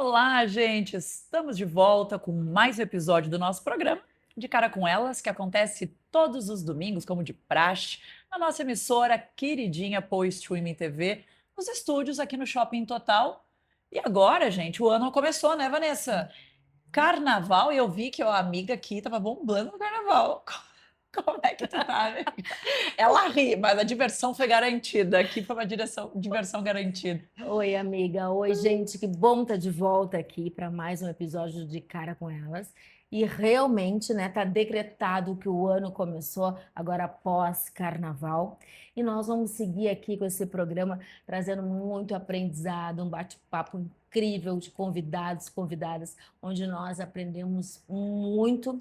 Olá, gente! Estamos de volta com mais um episódio do nosso programa De Cara com Elas, que acontece todos os domingos, como de praxe, na nossa emissora queridinha Pô Streaming TV, nos estúdios aqui no Shopping Total. E agora, gente, o ano começou, né, Vanessa? Carnaval, e eu vi que a amiga aqui estava bombando no carnaval. Como é que tu tá, amiga? Ela ri, mas a diversão foi garantida. Aqui foi uma diversão garantida. Oi, amiga. Oi, gente. Que bom estar de volta aqui para mais um episódio de Cara com Elas. E realmente, né, tá decretado que o ano começou agora pós-carnaval. E nós vamos seguir aqui com esse programa trazendo muito aprendizado, um bate-papo incrível de convidados, convidadas, onde nós aprendemos muito.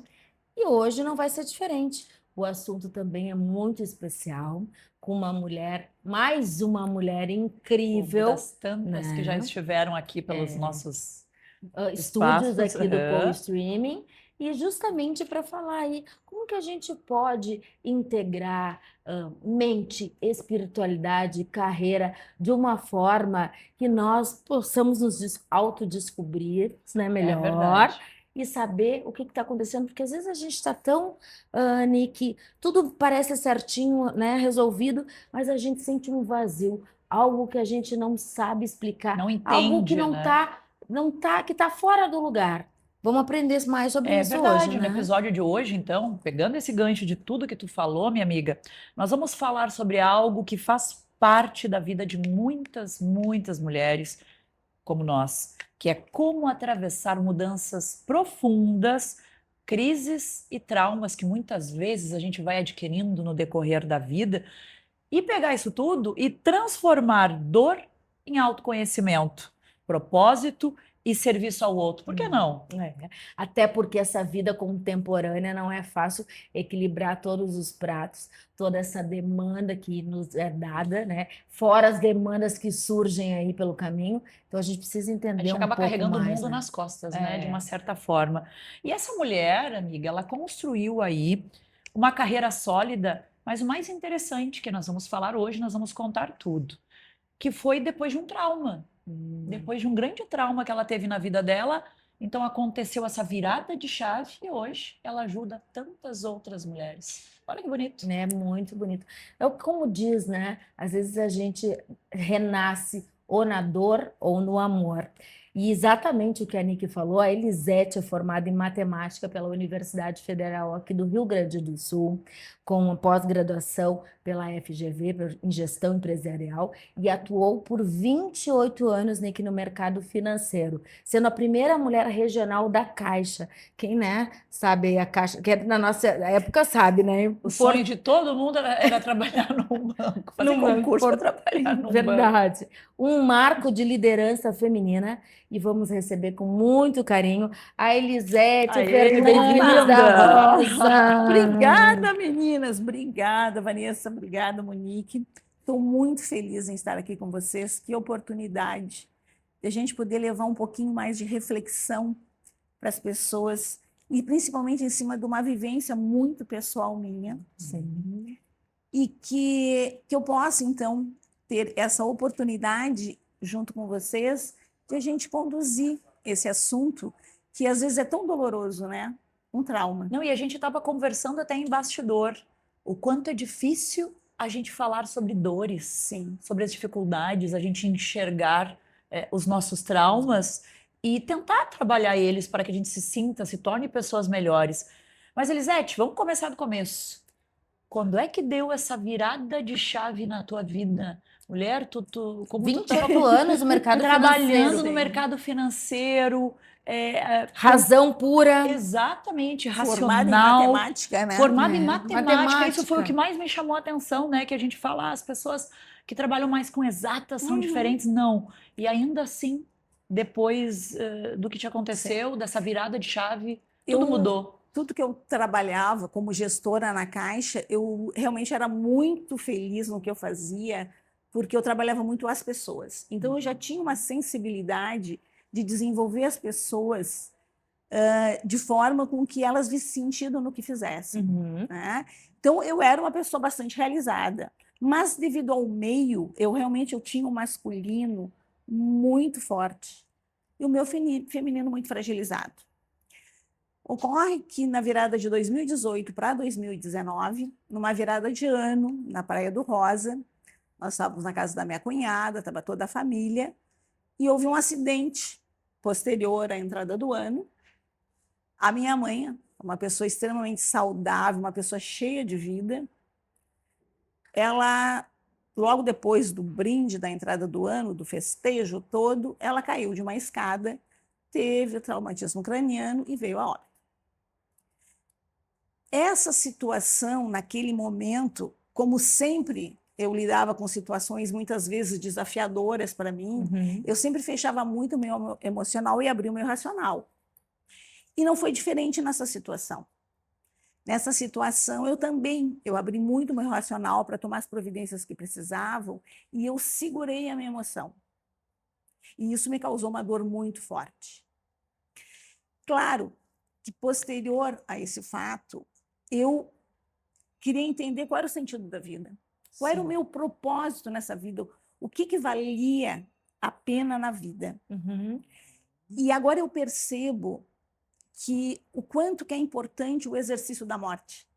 E hoje não vai ser diferente. O assunto também é muito especial, com uma mulher, mais uma mulher incrível, Das tantas que já né? estiveram aqui pelos nossos Estúdios espaços. aqui do Paul Aham. Streaming, e justamente para falar aí como que a gente pode integrar mente, espiritualidade, carreira de uma forma que nós possamos nos autodescobrir, né, É melhor. verdade. E saber o que está acontecendo, porque às vezes a gente está tão, Anne, que tudo parece certinho, né, resolvido, mas a gente sente um vazio, algo que a gente não sabe explicar, Não algo que entende, não né? está que está fora do lugar. Vamos aprender mais sobre É isso hoje, verdade. No né? episódio de hoje, então, pegando esse gancho de tudo que tu falou, minha amiga, nós vamos falar sobre algo que faz parte da vida de muitas, muitas mulheres como nós, que é como atravessar mudanças profundas, crises e traumas que muitas vezes a gente vai adquirindo no decorrer da vida e pegar isso tudo e transformar dor em autoconhecimento, propósito e serviço ao outro. Por que não? É. Até porque essa vida contemporânea não é fácil equilibrar todos os pratos, toda essa demanda que nos é dada, né? Fora as demandas que surgem aí pelo caminho. Então a gente precisa A entender gente um acaba pouco carregando o mais, mundo né? nas costas, né? De uma É. certa forma. E essa mulher, amiga, ela construiu aí uma carreira sólida, mas o mais interessante que nós vamos falar hoje, nós vamos contar tudo, que foi depois de um trauma. Depois de um grande trauma que ela teve na vida dela, então aconteceu essa virada de chave e hoje ela ajuda tantas outras mulheres. Olha que bonito. É muito bonito. É como diz, né? Às vezes a gente renasce ou na dor ou no amor. E exatamente o que a Nick falou, a Elisete é formada em matemática pela Universidade Federal aqui do Rio Grande do Sul, com uma pós-graduação pela FGV, em gestão empresarial, e atuou por 28 anos, Nick, no mercado financeiro, sendo a primeira mulher regional da Caixa. Quem, né, sabe a Caixa, que na nossa época sabe, né? O sonho de todo mundo era trabalhar num banco, fazer No Banco concurso para trabalhar num banco. Verdade. Um marco de liderança feminina. E vamos receber com muito carinho a Elisete Aê, Fernandes da bem-vinda! Rosa. Obrigada, meninas. Obrigada, Vanessa. Obrigada, Monique. Estou muito feliz em estar aqui com vocês. Que oportunidade de a gente poder levar um pouquinho mais de reflexão para as pessoas e principalmente em cima de uma vivência muito pessoal minha. Sim. E que eu possa, então, ter essa oportunidade junto com vocês de a gente conduzir esse assunto que às vezes é tão doloroso, né? Um trauma. Não, e a gente estava conversando até em bastidor, o quanto é difícil a gente falar sobre dores, Sim. sobre as dificuldades, a gente enxergar os nossos traumas e tentar trabalhar eles para que a gente se sinta, se torne pessoas melhores. Mas, Elisete, vamos começar do começo. Quando é que deu essa virada de chave na tua vida? Mulher, como tu 28 anos no mercado trabalhando financeiro. no mercado financeiro, Razão pura. exatamente, Formada em racional, matemática, né? formada em É, matemática. Isso foi o que matemática. mais me chamou a atenção, né? Que a gente fala, as pessoas que trabalham mais com exatas são diferentes. Não. E ainda assim, depois do que te aconteceu, dessa virada de chave, tudo mudou. Tudo que eu trabalhava como gestora na Caixa, eu realmente era muito feliz no que eu fazia, porque eu trabalhava muito as pessoas. Então, eu já tinha uma sensibilidade de desenvolver as pessoas de forma com que elas vissem sentido no que fizessem. Né? Então, eu era uma pessoa bastante realizada. Mas, devido ao meio, eu tinha um masculino muito forte. e o meu feminino muito fragilizado. Ocorre que na virada de 2018 para 2019, numa virada de ano, na Praia do Rosa, nós estávamos na casa da minha cunhada, estava toda a família, e houve um acidente posterior à entrada do ano. A minha mãe, uma pessoa extremamente saudável, uma pessoa cheia de vida, ela, logo depois do brinde da entrada do ano, do festejo todo, ela caiu de uma escada, teve traumatismo craniano e veio a óbito. Essa situação, naquele momento, como sempre eu lidava com situações muitas vezes desafiadoras para mim, eu sempre fechava muito o meu emocional e abria o meu racional. E não foi diferente nessa situação. Nessa situação, eu abri muito o meu racional para tomar as providências que precisavam e eu segurei a minha emoção. E isso me causou uma dor muito forte. Claro que, posterior a esse fato, eu queria entender qual era o sentido da vida. Qual era o meu propósito nessa vida? O que valia a pena na vida? E agora eu percebo que o quanto que é importante o exercício da morte.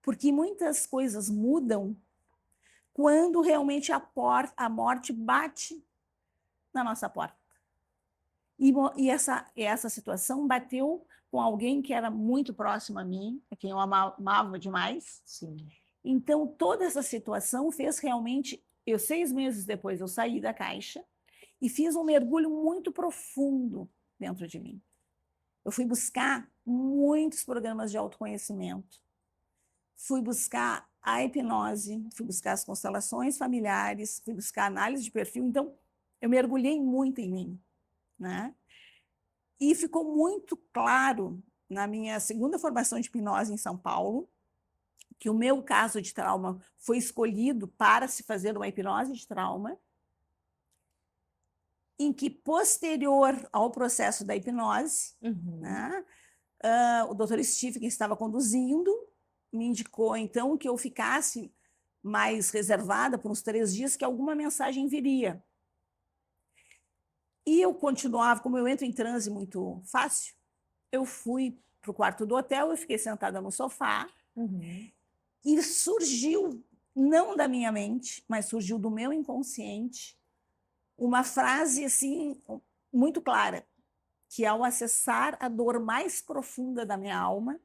Porque muitas coisas mudam quando realmente a morte bate na nossa porta. E essa situação bateu com alguém que era muito próximo a mim, a quem eu amava demais. Sim. Então, toda essa situação fez realmente... 6 meses depois, eu saí da Caixa e fiz um mergulho muito profundo dentro de mim. Eu fui buscar muitos programas de autoconhecimento, fui buscar a hipnose, fui buscar as constelações familiares, fui buscar análise de perfil. Então, eu mergulhei muito em mim, né? E ficou muito claro na minha segunda formação de hipnose em São Paulo que o meu caso de trauma foi escolhido para se fazer uma hipnose de trauma, em que, posterior ao processo da hipnose, né, o Dr. Steve, que estava conduzindo, me indicou, então, que eu ficasse mais reservada por uns 3 dias, que alguma mensagem viria. E eu continuava, como eu entro em transe muito fácil, eu fui para o quarto do hotel, eu fiquei sentada no sofá, e surgiu, não da minha mente, mas surgiu do meu inconsciente, uma frase assim muito clara, que ao acessar a dor mais profunda da minha alma,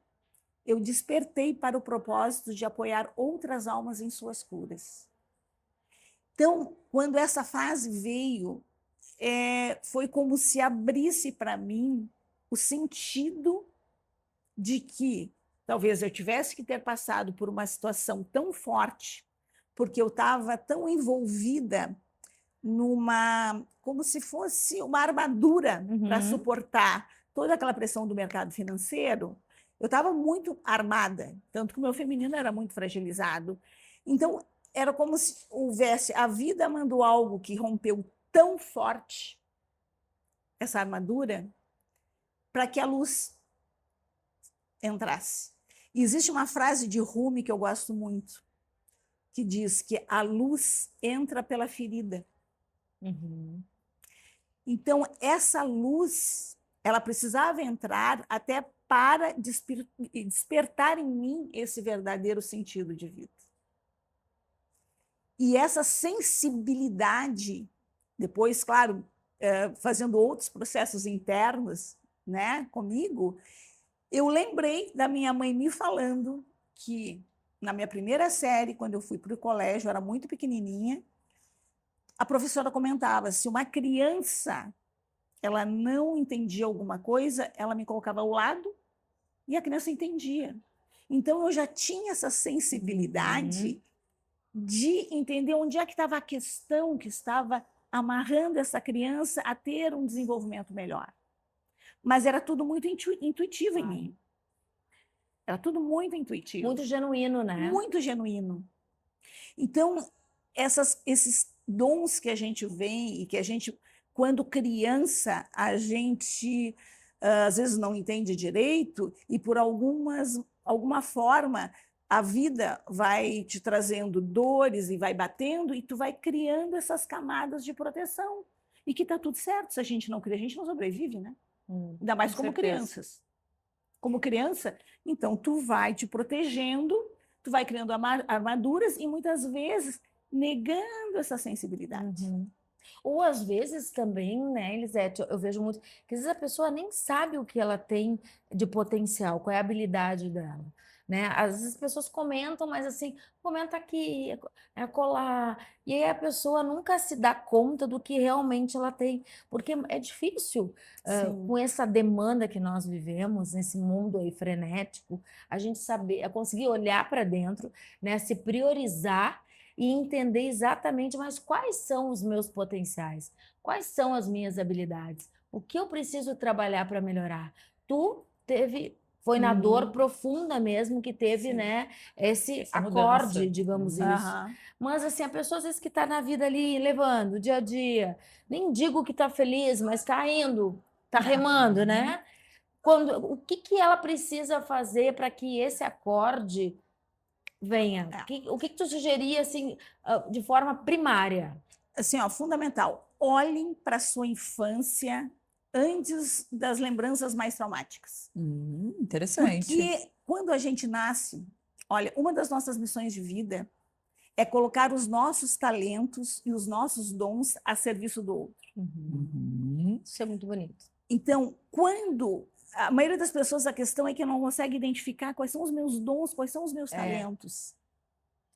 eu despertei para o propósito de apoiar outras almas em suas curas. Então, quando essa fase veio, foi como se abrisse para mim o sentido de que talvez eu tivesse que ter passado por uma situação tão forte, porque eu estava tão envolvida como se fosse uma armadura para suportar toda aquela pressão do mercado financeiro. Eu estava muito armada, tanto que o meu feminino era muito fragilizado. Então, era como se houvesse... A vida mandou algo que rompeu tão forte essa armadura para que a luz entrasse. E existe uma frase de Rumi que eu gosto muito, que diz que a luz entra pela ferida. Então, essa luz, ela precisava entrar até para despertar em mim esse verdadeiro sentido de vida. E essa sensibilidade, depois, claro, fazendo outros processos internos, né, comigo, eu lembrei da minha mãe me falando que, na minha primeira série, quando eu fui para o colégio, eu era muito pequenininha, a professora comentava, se uma criança ela não entendia alguma coisa, ela me colocava ao lado e a criança entendia. Então, eu já tinha essa sensibilidade de entender onde é que estava a questão que estava amarrando essa criança a ter um desenvolvimento melhor. Mas era tudo muito intuitivo em mim. Era tudo muito intuitivo. Muito genuíno, né? Muito genuíno. Então, esses dons que a gente vê e que a gente, quando criança, a gente às vezes não entende direito e por alguma forma a vida vai te trazendo dores e vai batendo e tu vai criando essas camadas de proteção. e que está tudo certo. Se a gente não cria, a gente não sobrevive, né? Ainda mais Com como certeza. crianças. Como criança, então tu vai te protegendo, tu vai criando armaduras e muitas vezes negando essa sensibilidade. Uhum. Ou às vezes também, né, Elisete, eu vejo muito que às vezes a pessoa nem sabe o que ela tem de potencial, qual é a habilidade dela, né? Às vezes as pessoas comentam, mas assim, comenta aqui, é colar, e aí a pessoa nunca se dá conta do que realmente ela tem, porque é difícil, Sim. com essa demanda que nós vivemos, nesse mundo aí frenético, a gente saber, é conseguir olhar para dentro, né, se priorizar e entender exatamente, mas quais são os meus potenciais? Quais são as minhas habilidades? O que eu preciso trabalhar para melhorar? Foi na dor profunda mesmo que teve, Sim. né, esse Essa acorde, mudança. digamos isso. Aham. Mas assim, a pessoa às vezes que está na vida ali, levando, dia a dia, nem digo que está feliz, mas está indo, está remando, né? O que que ela precisa fazer para que esse acorde venha? É. O que que tu sugeria, assim, de forma primária? Assim, ó, fundamental. Olhem para sua infância antes das lembranças mais traumáticas. Interessante. Porque quando a gente nasce, olha, uma das nossas missões de vida é colocar os nossos talentos e os nossos dons a serviço do outro. Isso é muito bonito. Então, quando a maioria das pessoas, a questão é que não consegue identificar quais são os meus dons, quais são os meus talentos.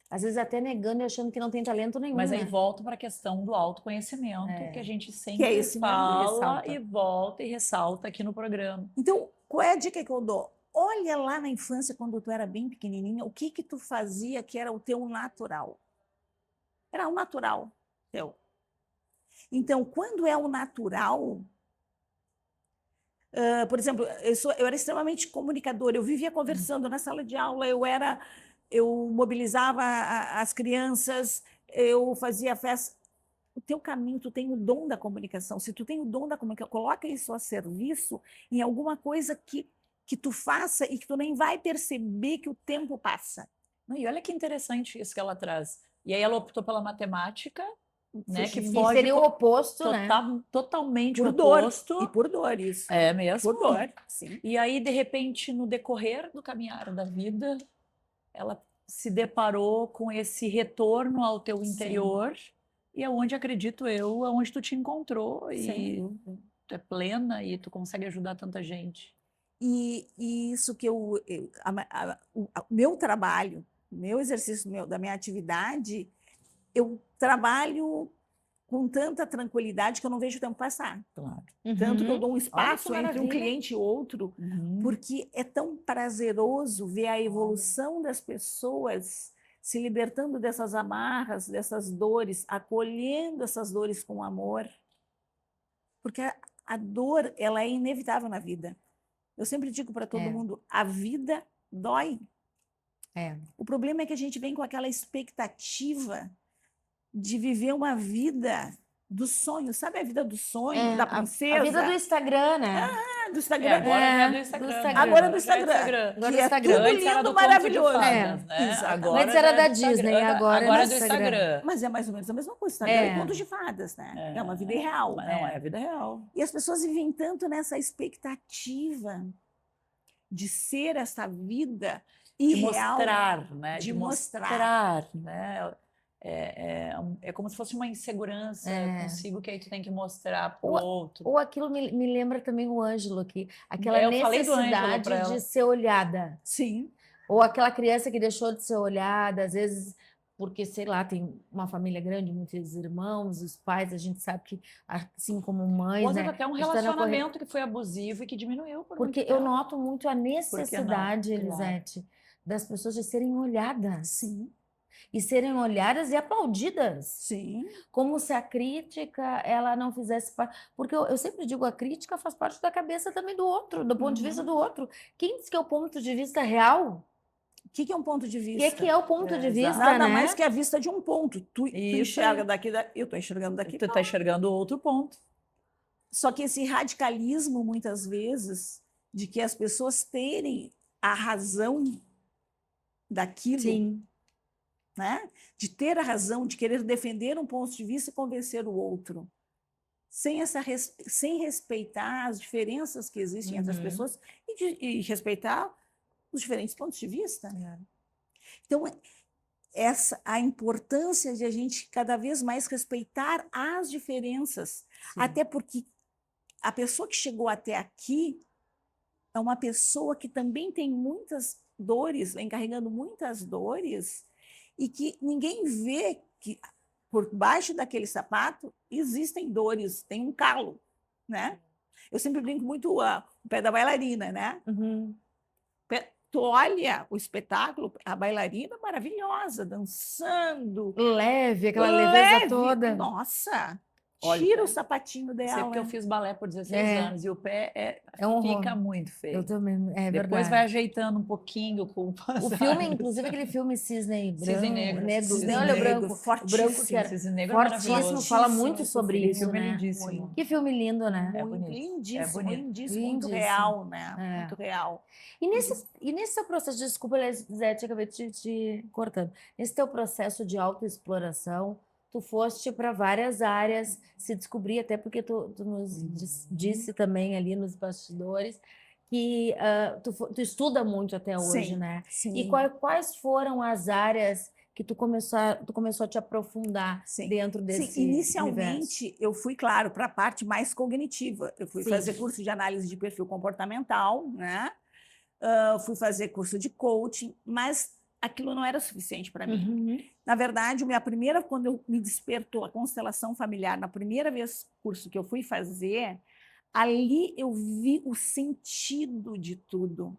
Às vezes até negando e achando que não tem talento nenhum, Mas aí né? volta para a questão do autoconhecimento, que a gente Que é sempre esse mesmo, fala ressalta. e volta e ressalta aqui no programa. Então, qual é a dica que eu dou? Olha lá na infância, quando tu era bem pequenininha, o que que tu fazia que era o teu natural. Era o natural teu. Então, quando é o natural, por exemplo, eu era extremamente comunicadora, eu vivia conversando na sala de aula, eu mobilizava as crianças, eu fazia festa. O teu caminho, tu tem o dom da comunicação. Se tu tem o dom da comunicação, coloca isso a serviço em alguma coisa que tu faça e que tu nem vai perceber que o tempo passa. Não, e olha que interessante isso que ela traz. E aí ela optou pela matemática, né, que Fugindo. Que foge seria o oposto, né? totalmente Por dor. oposto. E por dor, isso. É mesmo? Por dor, sim. E aí, de repente, no decorrer do caminhar da vida, ela se deparou com esse retorno ao teu interior, e é onde, acredito eu, é onde tu te encontrou, e tu é plena e tu consegue ajudar tanta gente. E isso que o meu trabalho, meu exercício da minha atividade, eu trabalho com tanta tranquilidade que eu não vejo o tempo passar. Claro. Tanto que eu dou um Olha que espaço entre um maravilha. cliente e outro, porque é tão prazeroso ver a evolução das pessoas se libertando dessas amarras, dessas dores, acolhendo essas dores com amor. Porque a dor, ela é inevitável na vida. Eu sempre digo para todo mundo, a vida dói. O problema é que a gente vem com aquela expectativa de viver uma vida do sonho, sabe a vida do sonho, da princesa? A vida do Instagram, né? Do Instagram. Agora já é do do Instagram. Instagram. Agora do Já é Instagram. Agora Que do é Instagram. tudo Antes era lindo, do conto de maravilhoso. fadas, né? Exatamente. Agora Antes era já é da do Disney, Instagram. agora é Agora é do do Instagram. Instagram. Mas é mais ou menos a mesma coisa. Instagram é conto de fadas, né? É uma vida irreal. Mas não é a vida real. E as pessoas vivem tanto nessa expectativa de ser essa vida De irreal. mostrar, né? De De mostrar, né? É como se fosse uma insegurança consigo que aí tu tem que mostrar pro outro. Ou aquilo me lembra também o Ângelo aqui, aquela Eu falei do Ângelo necessidade pra ela. de ser olhada. Sim. Ou aquela criança que deixou de ser olhada, às vezes porque, sei lá, tem uma família grande, muitos irmãos, os pais, a gente sabe que, assim como mães, Ou às né? vezes até um a gente tá na relacionamento que foi abusivo e que diminuiu por muito Porque eu tempo. noto muito a necessidade, Claro. Elisete, das pessoas de serem olhadas. Sim. E serem olhadas e aplaudidas. Sim. Como se a crítica, ela não fizesse parte... Porque eu sempre digo, a crítica faz parte da cabeça também do outro, do ponto de vista do outro. Quem diz que é o ponto de vista real? O que é um ponto de O vista? que é o ponto de vista, Nada né? mais que a vista de um ponto. Tu Isso enxerga aí. daqui, eu estou enxergando daqui. Tu tá enxergando outro ponto. Só que esse radicalismo, muitas vezes, de que as pessoas terem a razão daquilo, Sim. né? De ter a razão, de querer defender um ponto de vista e convencer o outro. sem respeitar as diferenças que existem entre as pessoas e respeitar os diferentes pontos de vista. Então, a importância de a gente cada vez mais respeitar as diferenças, até porque a pessoa que chegou até aqui é uma pessoa que também tem muitas dores, vem carregando muitas dores, e que ninguém vê que por baixo daquele sapato existem dores, tem um calo, né? Eu sempre brinco muito o pé da bailarina, né? Tu olha o espetáculo, a bailarina maravilhosa, dançando, Leve, aquela leveza toda. Nossa, Olha, tira o sapatinho Sei dela. porque eu fiz balé por 16 anos e o pé É um horror. fica muito feio. Eu também, é Depois verdade. vai ajeitando um pouquinho com o O passar filme, dos inclusive, aquele anos. filme Cisne Cisne Branco, Negro. Cisne olha o Negro, branco, o branco que fortíssimo. era Cisne Negro é fortíssimo, maravilhoso. fala muito Fortíssimo sobre esse isso, filme é né? lindíssimo. Que filme lindo, né? É Muito bonito. lindíssimo, É bonito. lindíssimo, muito Lindíssimo. real, né? É. Muito real. E nesse seu processo, desculpa, Zé, te acabei te cortando. Nesse teu processo de autoexploração, tu foste para várias áreas, se descobrir, até porque tu nos disse também ali nos bastidores, que tu estuda muito até hoje, Sim, né? sim. E quais foram as áreas que tu começou a te aprofundar Sim. dentro desse Sim, universo? inicialmente eu fui, claro, para a parte mais cognitiva. Eu fui Sim. fazer curso de análise de perfil comportamental, né? Fui fazer curso de coaching, mas aquilo não era suficiente para mim. Na verdade, quando eu me despertou a constelação familiar, na primeira vez curso que eu fui fazer, ali eu vi o sentido de tudo.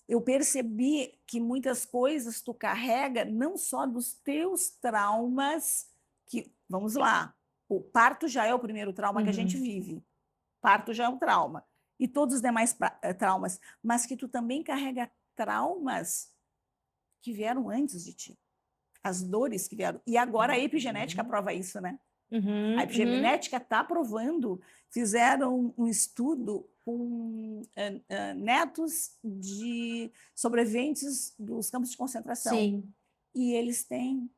Eu percebi que muitas coisas tu carrega não só dos teus traumas, que, vamos lá, o parto já é o primeiro trauma que a gente vive. Parto já é um trauma. E todos os demais traumas, mas que tu também carrega traumas que vieram antes de ti. As dores que vieram. E agora a epigenética prova isso, né? A epigenética está provando. Fizeram um estudo com netos de sobreviventes dos campos de concentração. Sim. E eles têm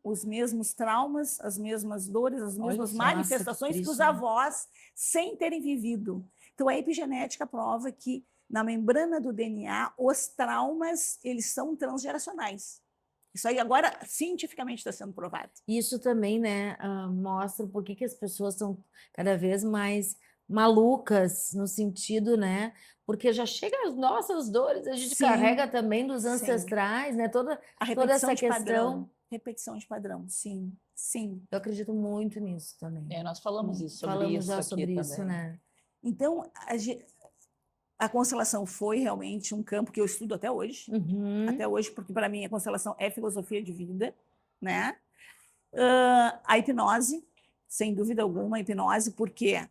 os mesmos traumas, as mesmas dores, as mesmas só, manifestações nossa, que que os triste, né? avós, sem terem vivido. Então, a epigenética prova que, na membrana do DNA, os traumas eles são transgeracionais. Isso aí agora, cientificamente, está sendo provado. Isso também, né, mostra por que as pessoas são cada vez mais malucas, no sentido, né? Porque já chega as nossas dores, a gente Sim, carrega também dos sim. ancestrais, né? Toda A toda essa repetição de questão. padrão. Repetição de padrão, sim, sim. Eu acredito muito nisso também. Nós falamos sobre Falamos isso já aqui sobre também. isso, né? Então, a constelação foi realmente um campo que eu estudo até hoje. Até hoje, porque para mim a constelação é filosofia de vida, né? A hipnose, sem dúvida alguma, a hipnose, porque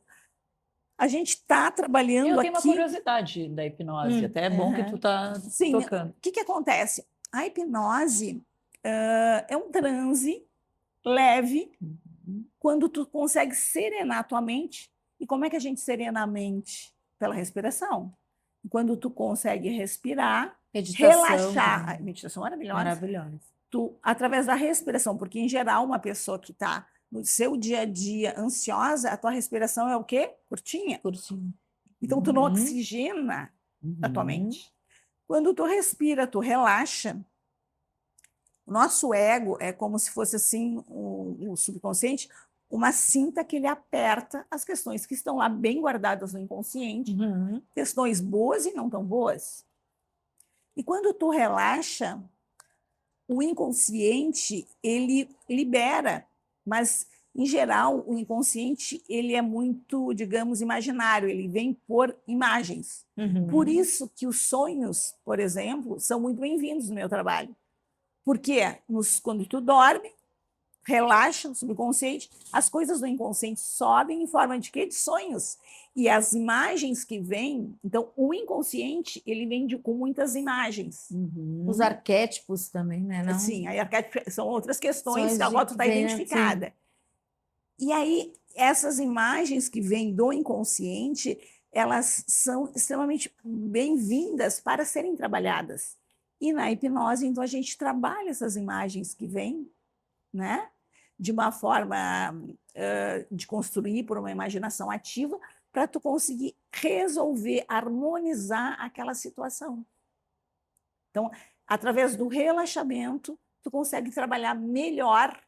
a gente está trabalhando aqui... Eu tenho uma curiosidade da hipnose, até é bom que tu está tocando. O que acontece? A hipnose é um transe leve quando tu consegue serenar a tua mente. E como é que a gente serena a mente? Pela respiração. Quando tu consegue respirar, Meditação relaxar. também. A meditação é maravilhosa. Maravilhosa. Tu, através da respiração, porque em geral uma pessoa que está no seu dia a dia ansiosa, a tua respiração é o quê? Curtinha. Curtinho. Então tu não oxigena a tua mente. Quando tu respira, tu relaxa. O nosso ego é como se fosse assim, o subconsciente, uma cinta que ele aperta as questões que estão lá bem guardadas no inconsciente, questões boas e não tão boas. E quando tu relaxa, o inconsciente, ele libera, mas, em geral, o inconsciente, ele é muito, digamos, imaginário, ele vem por imagens. Por isso que os sonhos, por exemplo, são muito bem-vindos no meu trabalho. Porque quando tu dorme, relaxa o subconsciente, as coisas do inconsciente sobem em forma de quê? De sonhos. E as imagens que vêm... Então, o inconsciente, ele vem com muitas imagens. Os arquétipos também, né? Não? Sim, aí arquétipos são outras questões que a agora tu está identificada. E aí, essas imagens que vêm do inconsciente, elas são extremamente bem-vindas para serem trabalhadas. E na hipnose, então, a gente trabalha essas imagens que vêm, né? de uma forma de construir por uma imaginação ativa, para tu conseguir resolver, harmonizar aquela situação. Então, através do relaxamento, tu consegue trabalhar melhor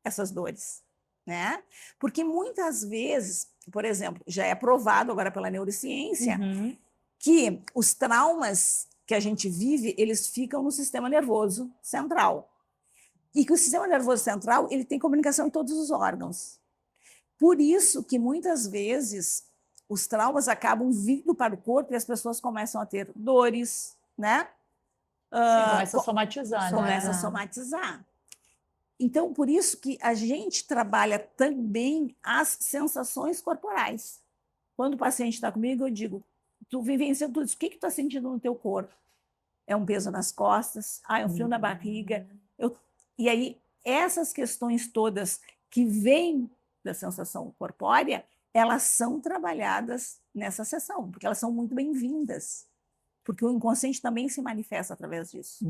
essas dores, né? Porque muitas vezes, por exemplo, já é provado agora pela neurociência que os traumas que a gente vive, eles ficam no sistema nervoso central. E que o sistema nervoso central, ele tem comunicação em todos os órgãos. Por isso que muitas vezes os traumas acabam vindo para o corpo e as pessoas começam a ter dores, né? Sim, começa a somatizar, né? Começa a somatizar. Então, por isso que a gente trabalha também as sensações corporais. Quando o paciente está comigo, eu digo, tu vivenciando tudo isso, o que tu está sentindo no teu corpo? É um peso nas costas? É um frio na barriga? E aí, essas questões todas que vêm da sensação corpórea, elas são trabalhadas nessa sessão, porque elas são muito bem-vindas. Porque o inconsciente também se manifesta através disso.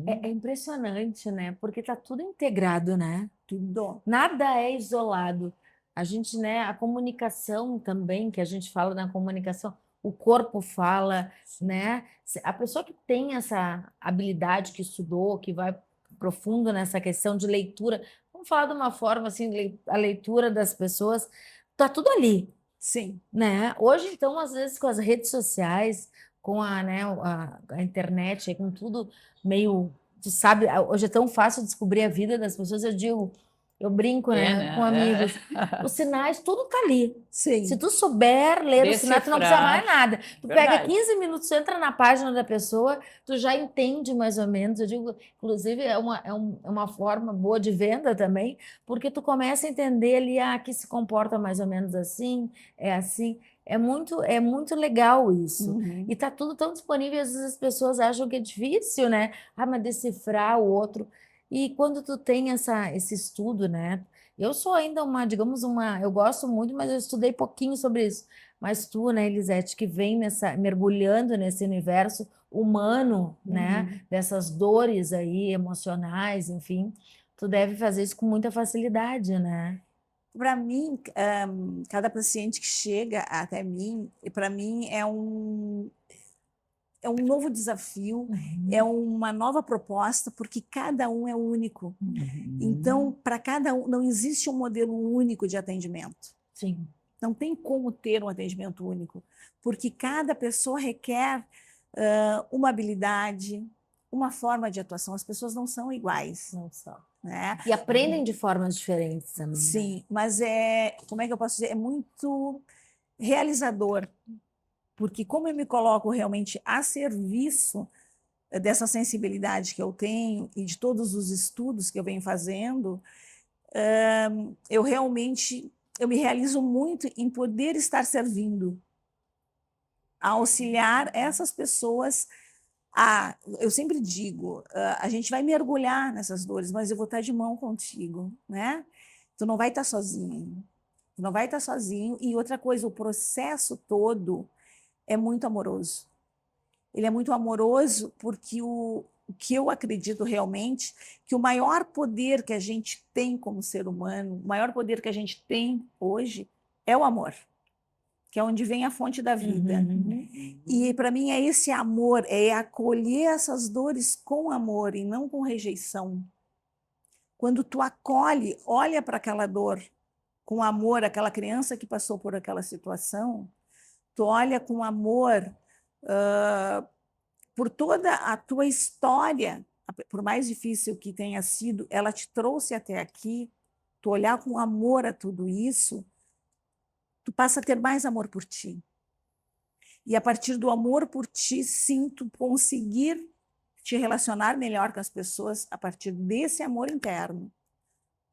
É impressionante, né? Porque tá tudo integrado, né? Tudo. Nada é isolado. A gente, né? A comunicação também, que a gente fala na comunicação, o corpo fala, né? A pessoa que tem essa habilidade, que estudou, que vai profundo nessa questão de leitura, vamos falar de uma forma assim, a leitura das pessoas, tá tudo ali, Sim. né? Hoje, então, às vezes, com as redes sociais, com né, a internet, aí, com tudo meio. Tu sabe, hoje é tão fácil descobrir a vida das pessoas. Eu digo, eu brinco, né, com amigos. Os sinais, tudo tá ali. Sim. Se tu souber ler os sinais, tu não precisa mais nada. Tu pega 15 minutos, tu entra na página da pessoa, tu já entende mais ou menos. Eu digo, inclusive, é uma forma boa de venda também, porque tu começa a entender ali, que se comporta mais ou menos assim, é assim. É muito legal isso. E tá tudo tão disponível, às vezes as pessoas acham que é difícil, né? Mas decifrar o outro. E quando tu tem esse estudo, né? Eu sou ainda eu gosto muito, mas eu estudei pouquinho sobre isso. Mas tu, né, Elisete, que vem mergulhando nesse universo humano, né? Dessas dores aí, emocionais, enfim, tu deve fazer isso com muita facilidade, né? Para mim, cada paciente que chega até mim, para mim é um novo desafio, é uma nova proposta, porque cada um é único. Então, para cada um, não existe um modelo único de atendimento. Sim. Não tem como ter um atendimento único, porque cada pessoa requer uma habilidade, uma forma de atuação. As pessoas não são iguais. Não são. Né? E aprendem de formas diferentes também. Sim, mas como é que eu posso dizer? É muito realizador, porque como eu me coloco realmente a serviço dessa sensibilidade que eu tenho e de todos os estudos que eu venho fazendo, eu me realizo muito em poder estar servindo, a auxiliar essas pessoas. Eu sempre digo, a gente vai mergulhar nessas dores, mas eu vou estar de mão contigo, né? Tu não vai estar sozinho. Tu não vai estar sozinho. E outra coisa, o processo todo é muito amoroso. Ele é muito amoroso porque o que eu acredito realmente, que o maior poder que a gente tem como ser humano, o maior poder que a gente tem hoje é o amor, que é onde vem a fonte da vida. E para mim é esse amor, é acolher essas dores com amor e não com rejeição. Quando tu acolhe, olha para aquela dor com amor, aquela criança que passou por aquela situação, tu olha com amor por toda a tua história, por mais difícil que tenha sido, ela te trouxe até aqui, tu olhar com amor a tudo isso, tu passa a ter mais amor por ti. E a partir do amor por ti, sim, tu conseguir te relacionar melhor com as pessoas a partir desse amor interno.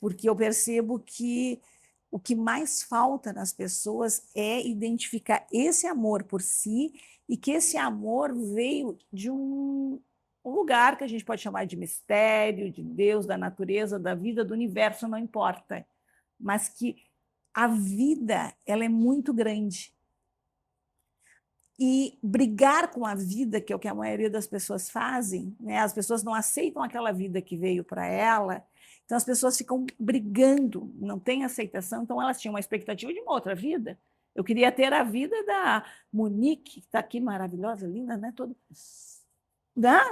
Porque eu percebo que o que mais falta nas pessoas é identificar esse amor por si e que esse amor veio de um lugar que a gente pode chamar de mistério, de Deus, da natureza, da vida, do universo, não importa. Mas que a vida, ela é muito grande. E brigar com a vida, que é o que a maioria das pessoas fazem, né? As pessoas não aceitam aquela vida que veio para ela. Então as pessoas ficam brigando, não tem aceitação, então elas tinham uma expectativa de uma outra vida. Eu queria ter a vida da Monique, que está aqui maravilhosa, linda, né? Toda.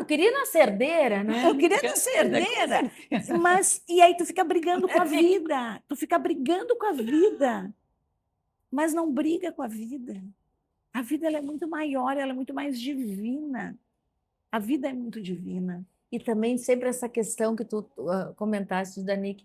Eu queria ir na Cerdeira, né? Eu queria ser herdeira, mas e aí tu fica brigando com a vida, tu fica brigando com a vida, mas não briga com a vida. A vida ela é muito maior, ela é muito mais divina. A vida é muito divina. E também sempre essa questão que tu comentaste, Danique,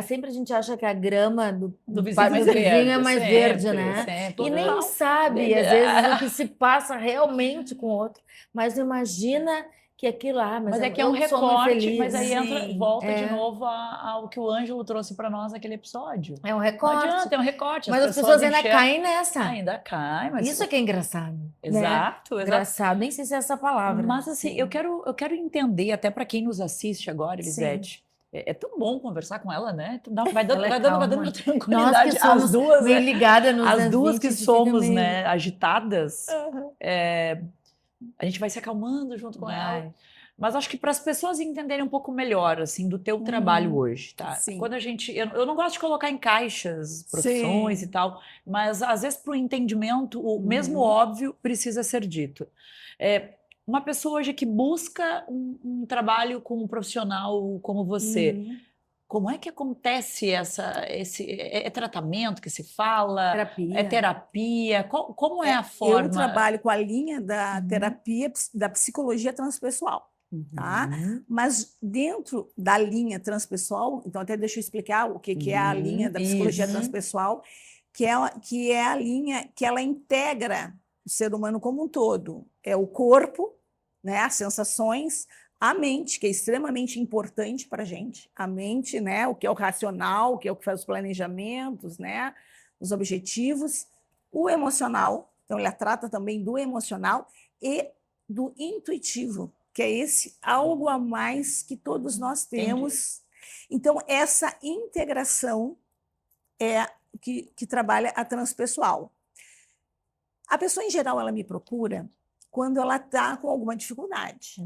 sempre a gente acha que a grama do vizinho é mais verde, né? Sempre, E nem total. sabe, às vezes, o que se passa realmente com o outro. Mas imagina que aquilo, Mas é que é eu um não sou muito recorte, feliz. mas aí Sim, volta de novo ao que o Ângelo trouxe para nós naquele episódio. É um Não recorte. adianta, é um recorte. Mas as pessoas ainda enxergam- caem nessa. Ainda caem, mas... Isso é que é engraçado. Exato, Né? exato. Engraçado, nem sei se é essa palavra. Mas assim, eu quero entender, até para quem nos assiste agora, Elisete, é tão bom conversar com ela, né? Vai dando Ela é uma calma. tranquilidade. Nós que somos As duas, meio ligadas nos as anos duas 20, que a gente somos, fica meio- né, agitadas, a gente vai se acalmando junto com ela. Vai. Mas acho que para as pessoas entenderem um pouco melhor, assim, do teu trabalho hoje, tá? Sim. Quando a gente... Eu não gosto de colocar em caixas profissões Sim. e tal, mas às vezes para o entendimento, o mesmo óbvio precisa ser dito. Uma pessoa hoje que busca um trabalho com um profissional como você, como é que acontece é tratamento que se fala? Terapia. É terapia? Como é a forma? Eu trabalho com a linha da terapia da psicologia transpessoal. Tá? Mas dentro da linha transpessoal, então até deixa eu explicar o que é a linha da psicologia transpessoal, que é a linha que ela integra o ser humano como um todo. É o corpo, né, as sensações, a mente, que é extremamente importante para a gente, a mente, né, o que é o racional, o que é o que faz os planejamentos, né, os objetivos, o emocional, então ela trata também do emocional e do intuitivo, que é esse algo a mais que todos nós temos. Então, essa integração é que trabalha a transpessoal. A pessoa, em geral, ela me procura quando ela está com alguma dificuldade.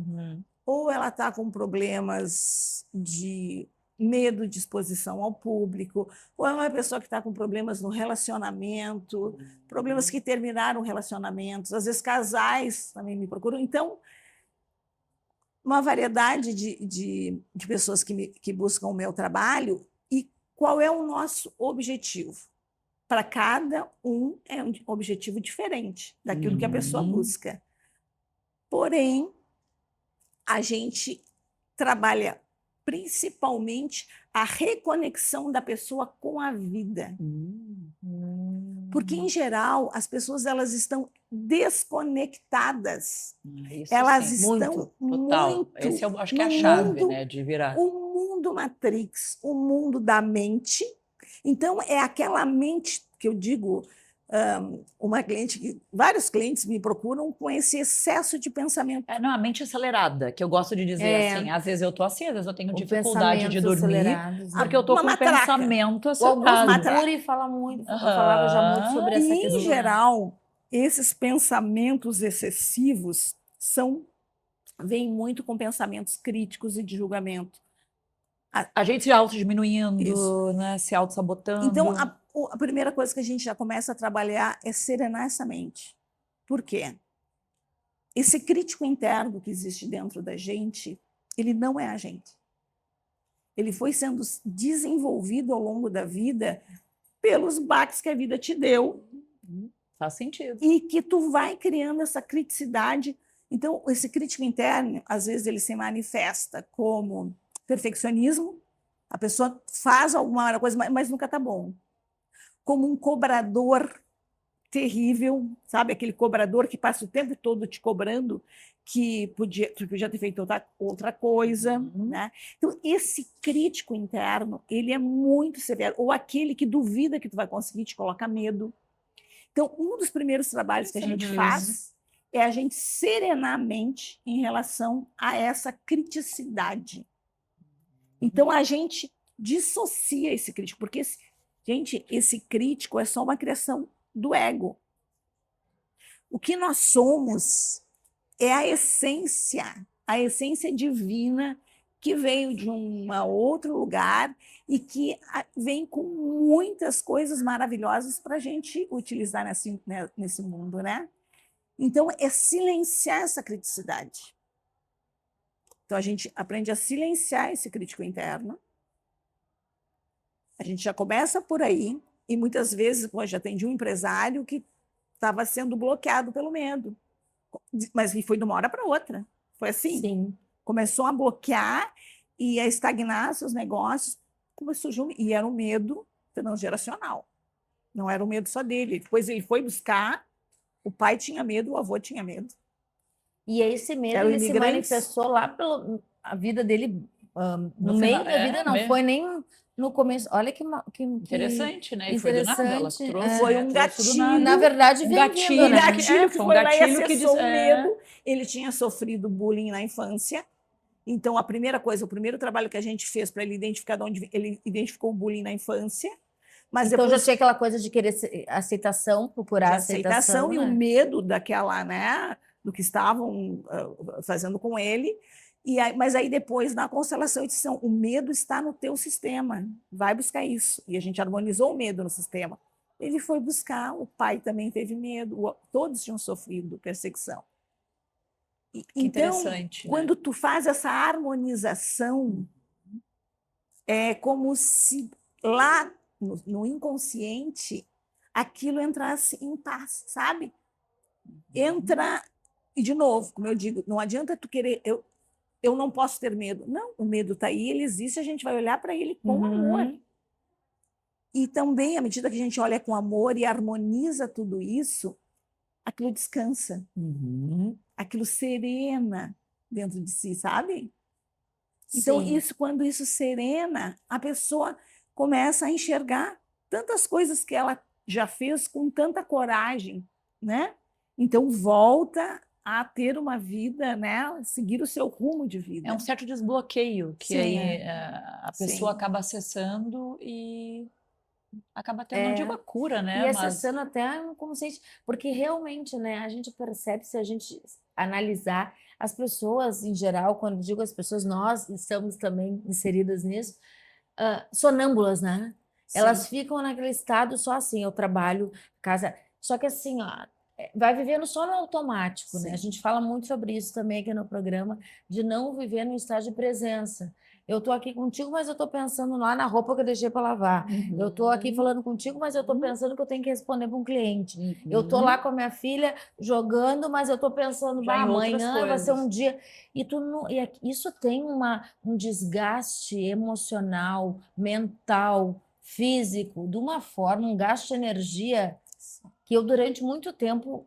Ou ela está com problemas de medo de exposição ao público, ou é uma pessoa que está com problemas no relacionamento, problemas que terminaram relacionamentos, às vezes casais também me procuram. Então, uma variedade de pessoas que buscam o meu trabalho. E qual é o nosso objetivo? Para cada um é um objetivo diferente daquilo que a pessoa busca. Porém, a gente trabalha principalmente a reconexão da pessoa com a vida. Porque, em geral, as pessoas elas estão desconectadas. Elas estão muito... Esse eu acho que é a chave, né, de virar. O mundo Matrix, o mundo da mente. Então, é aquela mente que eu digo... vários clientes me procuram com esse excesso de pensamento. Não, a mente acelerada, que eu gosto de dizer assim. Às vezes eu tô assim, às vezes eu tenho dificuldade de dormir, porque eu tô com um pensamento acelerado. O Augusto Cury fala muito, falava já muito sobre essa questão. Em geral, esses pensamentos excessivos vêm muito com pensamentos críticos e de julgamento. A gente se autodiminuindo, né, se autossabotando. Então, a primeira coisa que a gente já começa a trabalhar é serenar essa mente. Por quê? Esse crítico interno que existe dentro da gente, ele não é a gente. Ele foi sendo desenvolvido ao longo da vida pelos baques que a vida te deu. Faz sentido. E que tu vai criando essa criticidade. Então, esse crítico interno, às vezes, ele se manifesta como perfeccionismo. A pessoa faz alguma coisa, mas nunca está bom. Como um cobrador terrível, sabe? Aquele cobrador que passa o tempo todo te cobrando que podia ter feito outra coisa, né? Então, esse crítico interno, ele é muito severo. Ou aquele que duvida que tu vai conseguir, te coloca medo. Então, um dos primeiros trabalhos que a gente faz é a gente serenar a mente em relação a essa criticidade. Então, a gente dissocia esse crítico, porque, gente, esse crítico é só uma criação do ego. O que nós somos é a essência divina que veio de um outro lugar e que vem com muitas coisas maravilhosas para a gente utilizar nesse mundo, né? Então, é silenciar essa criticidade. Então, a gente aprende a silenciar esse crítico interno. A gente já começa por aí, e muitas vezes, já atendi um empresário que estava sendo bloqueado pelo medo, mas foi de uma hora para outra. Foi assim. Sim. Começou a bloquear e a estagnar seus negócios, começou e era um medo transgeracional. Não era um medo só dele. Depois ele foi buscar, o pai tinha medo, o avô tinha medo. E esse medo Eram ele se imigrantes. manifestou lá pela a vida dele, no No meio final, da vida, não mesmo. foi nem no começo. Olha que Interessante, né? E foi do nada, ela interessante, trouxe, Foi né? um Trouxe do gatilho. nada. Na verdade, Um vem gatilho, vindo, né? Gatilho que foi um foi lá e gatilho que acessou diz- o medo. Ele tinha sofrido bullying na infância. Então, a primeira coisa, o primeiro trabalho que a gente fez para ele identificar de onde ele identificou o bullying na infância. Mas Então já depois tinha aquela coisa de querer aceitação, procurar de aceitação, e o né? medo daquela, né, do que estavam fazendo com ele. Mas aí depois, na constelação, eles disseram, o medo está no teu sistema, vai buscar isso. E a gente harmonizou o medo no sistema. Ele foi buscar, o pai também teve medo, todos tinham sofrido perseguição. Então, interessante, né? quando tu faz essa harmonização, é como se lá no inconsciente aquilo entrasse em paz, sabe? Entra, e de novo, como eu digo, não adianta tu querer, eu não posso ter medo. Não, o medo está aí, ele existe, a gente vai olhar para ele com amor. E também, à medida que a gente olha com amor e harmoniza tudo isso, aquilo descansa, aquilo serena dentro de si, sabe? Então, Sim. quando isso serena, a pessoa começa a enxergar tantas coisas que ela já fez com tanta coragem, né? Então, volta a ter uma vida, né? Seguir o seu rumo de vida. É um certo desbloqueio que Sim, aí a pessoa Sim. acaba acessando e acaba tendo, não digo a cura, né? E Mas acessando até um consciente, porque realmente, né, a gente percebe, se a gente analisar as pessoas em geral, quando digo as pessoas, nós estamos também inseridas nisso, sonâmbulas, né? Elas ficam naquele estado só assim, eu trabalho, casa. Só que assim, ó, vai vivendo só no automático, né? A gente fala muito sobre isso também aqui no programa, de não viver no estado de presença. Eu tô aqui contigo, mas eu tô pensando lá na roupa que eu deixei para lavar. Eu tô aqui falando contigo, mas eu tô pensando que eu tenho que responder para um cliente. Eu tô lá com a minha filha jogando, mas eu tô pensando, Já em outras amanhã vai ser coisas. um dia. E isso tem um desgaste emocional, mental, físico, de uma forma, um gasto de energia que eu durante muito tempo,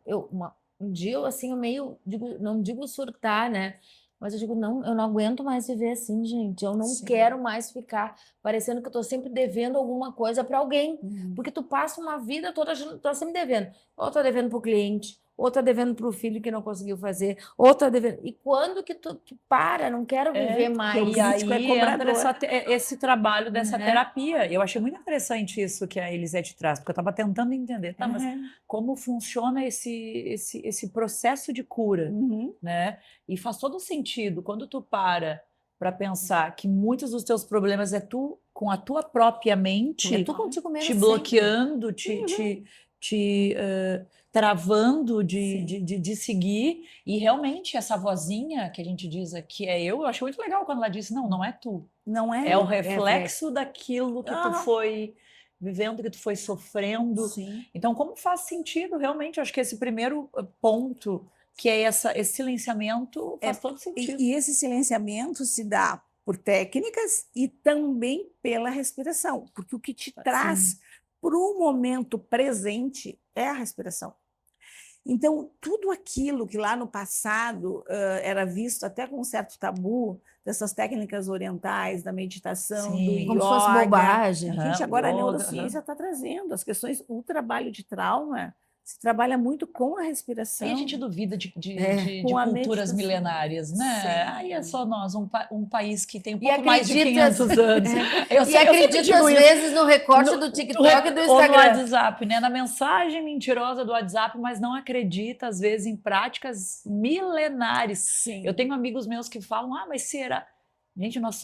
um dia eu assim, eu meio, não digo surtar, né? Mas eu digo, não, eu não aguento mais viver assim, gente. Eu não quero mais ficar parecendo que eu tô sempre devendo alguma coisa para alguém. Porque tu passa uma vida toda, tô sempre devendo. Ou tô devendo pro cliente, ou tô devendo pro filho que não conseguiu fazer, ou tô devendo. E quando que tu para, não quero viver mais. E aí entra cobrador. esse trabalho dessa Né? terapia. Eu achei muito interessante isso que a Elisete traz, porque eu estava tentando entender, tá, mas como funciona esse processo de cura, né? E faz todo sentido quando tu para pensar que muitos dos teus problemas é tu com a tua própria mente É tu contigo mesmo te sempre. bloqueando, te travando de seguir, e realmente essa vozinha que a gente diz aqui é eu achei muito legal quando ela disse, não é tu, Não é? é o reflexo daquilo que tu foi vivendo, que tu foi sofrendo. Sim. Então, como faz sentido, realmente, eu acho que esse primeiro ponto, que é esse silenciamento, faz todo sentido. E esse silenciamento se dá por técnicas e também pela respiração, porque o que te traz para o momento presente é a respiração. Então, tudo aquilo que lá no passado era visto até com um certo tabu, dessas técnicas orientais, da meditação, do yoga. Como se fosse bobagem. Gente, agora a Yoga, neurociência está trazendo as questões, o trabalho de trauma se trabalha muito com a respiração. E a gente duvida de com a culturas meditação. milenárias, né? Sim. Aí é só nós, um país que tem um E pouco mais de acredita- 500 anos. E acredita às vezes no recorte do TikTok e do Ou no Instagram. WhatsApp, né? Na mensagem mentirosa do WhatsApp, mas não acredita, às vezes, em práticas milenares. Sim. Eu tenho amigos meus que falam, mas será? Gente, nós